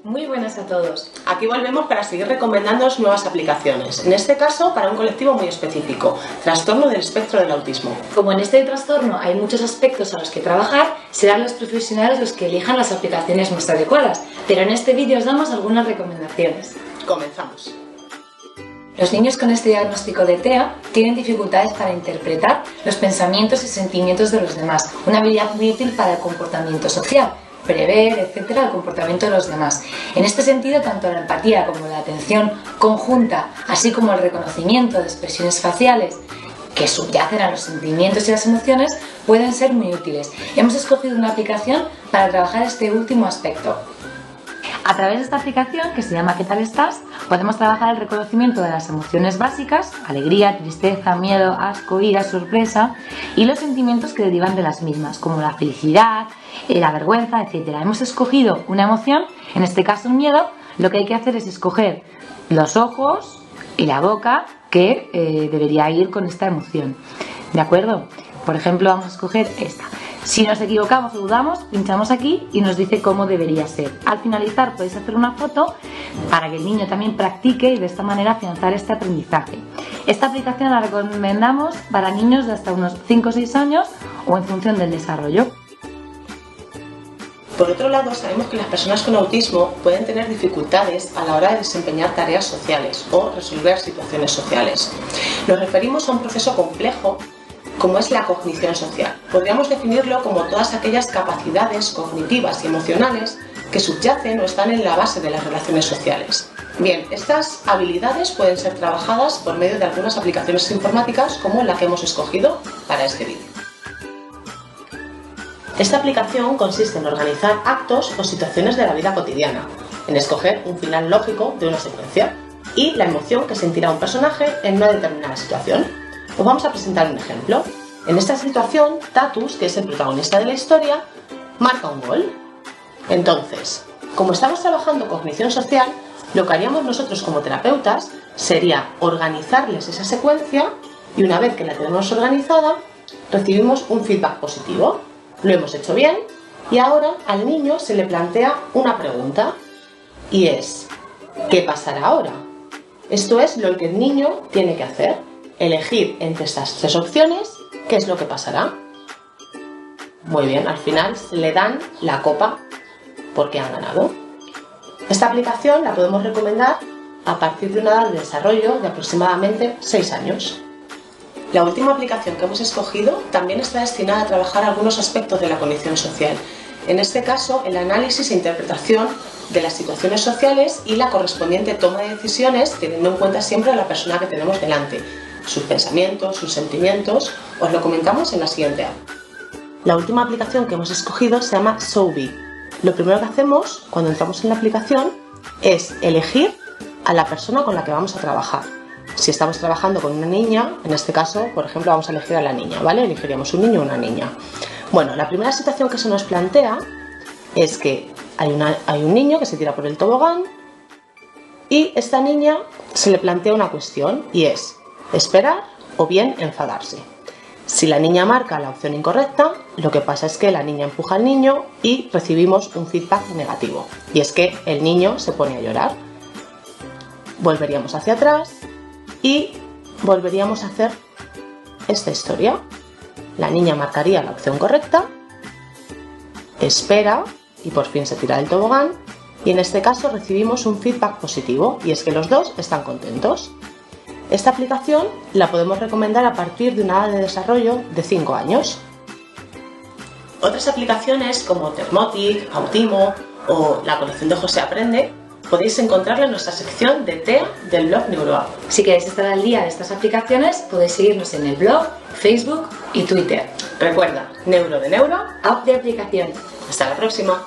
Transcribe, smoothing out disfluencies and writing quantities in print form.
Muy buenas a todos. Aquí volvemos para seguir recomendándoos nuevas aplicaciones, en este caso para un colectivo muy específico, trastorno del espectro del autismo. Como en este trastorno hay muchos aspectos a los que trabajar, serán los profesionales los que elijan las aplicaciones más adecuadas, pero en este vídeo os damos algunas recomendaciones. Comenzamos. Los niños con este diagnóstico de TEA tienen dificultades para interpretar los pensamientos y sentimientos de los demás, una habilidad muy útil para el comportamiento social, prever, etcétera, el comportamiento de los demás. En este sentido, tanto la empatía como la atención conjunta, así como el reconocimiento de expresiones faciales que subyacen a los sentimientos y las emociones, pueden ser muy útiles. Hemos escogido una aplicación para trabajar este último aspecto. A través de esta aplicación, que se llama ¿Qué tal estás?, podemos trabajar el reconocimiento de las emociones básicas, alegría, tristeza, miedo, asco, ira, sorpresa, y los sentimientos que derivan de las mismas, como la felicidad, la vergüenza, etc. Hemos escogido una emoción, en este caso el miedo. Lo que hay que hacer es escoger los ojos y la boca que debería ir con esta emoción. ¿De acuerdo? Por ejemplo, vamos a escoger esta. Si nos equivocamos o dudamos, pinchamos aquí y nos dice cómo debería ser. Al finalizar podéis hacer una foto para que el niño también practique y de esta manera afianzar este aprendizaje. Esta aplicación la recomendamos para niños de hasta unos 5 o 6 años o en función del desarrollo. Por otro lado, sabemos que las personas con autismo pueden tener dificultades a la hora de desempeñar tareas sociales o resolver situaciones sociales. Nos referimos a un proceso complejo como es la cognición social. Podríamos definirlo como todas aquellas capacidades cognitivas y emocionales que subyacen o están en la base de las relaciones sociales. Bien, estas habilidades pueden ser trabajadas por medio de algunas aplicaciones informáticas como la que hemos escogido para este vídeo. Esta aplicación consiste en organizar actos o situaciones de la vida cotidiana, en escoger un final lógico de una secuencia y la emoción que sentirá un personaje en una determinada situación. Os vamos a presentar un ejemplo. En esta situación, Tatus, que es el protagonista de la historia, marca un gol. Entonces, como estamos trabajando cognición social, lo que haríamos nosotros como terapeutas sería organizarles esa secuencia y una vez que la tenemos organizada, recibimos un feedback positivo. Lo hemos hecho bien y ahora al niño se le plantea una pregunta y es ¿qué pasará ahora? Esto es lo que el niño tiene que hacer. Elegir entre estas 3 opciones qué es lo que pasará. Muy bien, al final se le dan la copa porque han ganado. Esta aplicación la podemos recomendar a partir de una edad de desarrollo de aproximadamente 6 años. La última aplicación que hemos escogido también está destinada a trabajar algunos aspectos de la cognición social. En este caso, el análisis e interpretación de las situaciones sociales y la correspondiente toma de decisiones, teniendo en cuenta siempre a la persona que tenemos delante, sus pensamientos, sus sentimientos. Os lo comentamos en la siguiente app. La última aplicación que hemos escogido se llama Sobi. Lo primero que hacemos cuando entramos en la aplicación es elegir a la persona con la que vamos a trabajar. Si estamos trabajando con una niña, en este caso, por ejemplo, vamos a elegir a la niña, ¿vale? Elegiríamos un niño o una niña. Bueno, la primera situación que se nos plantea es que hay un niño que se tira por el tobogán y esta niña se le plantea una cuestión y es esperar o bien enfadarse. Si la niña marca la opción incorrecta, lo que pasa es que la niña empuja al niño y recibimos un feedback negativo. Y es que el niño se pone a llorar. Volveríamos hacia atrás y volveríamos a hacer esta historia. La niña marcaría la opción correcta, espera y por fin se tira del tobogán. Y en este caso recibimos un feedback positivo y es que los dos están contentos. Esta aplicación la podemos recomendar a partir de una edad de desarrollo de 5 años. Otras aplicaciones como Thermotic, Autimo o la colección de José Aprende podéis encontrarla en nuestra sección de TEA del blog NeuroApp. Si queréis estar al día de estas aplicaciones, podéis seguirnos en el blog, Facebook y Twitter. Recuerda, Neuro de Neuro, App de aplicación. Hasta la próxima.